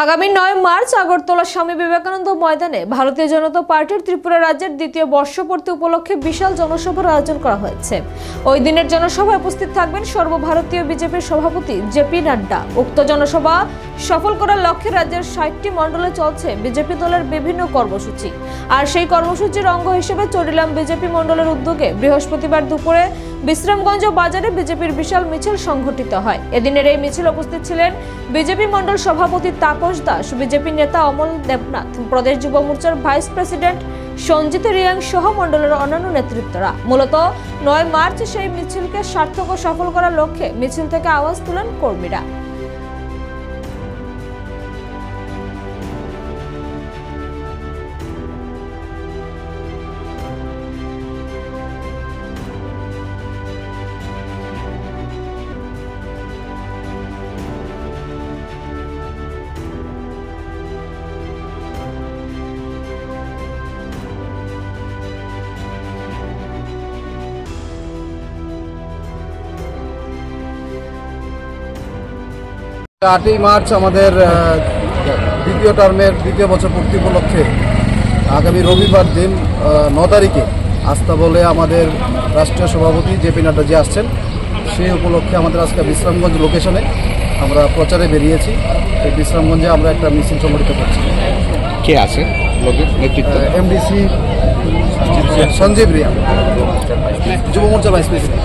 আগামী 9 মার্চ আগরতলা স্বামী বিবেকানন্দ ময়দানে ভারতীয় জনতা পার্টির ত্রিপুরা রাজ্যের দ্বিতীয় বর্ষপূর্তি উপলক্ষে বিশাল জনসভার আয়োজন করা হয়েছে। ওই দিনের জনসভায় উপস্থিত থাকবেন সর্বভারতীয় বিজেপির সভাপতি জেপি নাড্ডা। উক্ত জনসভা সফল করার লক্ষ্যে রাজ্যের 60টি মণ্ডলে চলছে বিজেপি দলের বিভিন্ন কর্মসূচি। আর সেই কর্মসূচির অঙ্গ হিসেবে চরিলাম বিজেপি মণ্ডলের উদ্যোগে বৃহস্পতিবার দুপুরে বিশ্রামগঞ্জ বাজারে বিজেপির বিশাল মিছিল সংঘটিত হয়। এদিনের এই মিছিল উপস্থিত ছিলেন বিজেপি মণ্ডল সভাপতি তাপস দাস, বিজেপি নেতা অমল দেবনাথ, প্রদেশ যুব মোর্চার ভাইস প্রেসিডেন্ট সঞ্জিত রিয়াং সহ মণ্ডলের অন্যান্য নেতৃত্বরা। মূলত 9 মার্চ সেই মিছিলকে সার্থক ও সফল করার লক্ষ্যে মিছিল থেকে আওয়াজ তুলেন কর্মীরা। आठई मार्च हमारे द्वितीय टार्मेर द्वितीय बछर पूर्ति उपलक्षे आगामी रविवार दिन 9 तारीखे आस्था बोले हमारे राष्ट्रीय सभापति जेपी नाड्डा जी आसছেন সেই উপলক্ষে আমাদের আজকে বিশ্রামগঞ্জ লোকেশনে আমরা প্রচারে বেরিয়েছি। এই বিশ্রামগঞ্জে আমরা একটা মিছিল সংগঠিত করছি। কে আছে নেতৃত্ব? এমডিসি সঞ্জীব রিয়া, যুব মোর্চার ভাইস প্রেসিডেন্ট।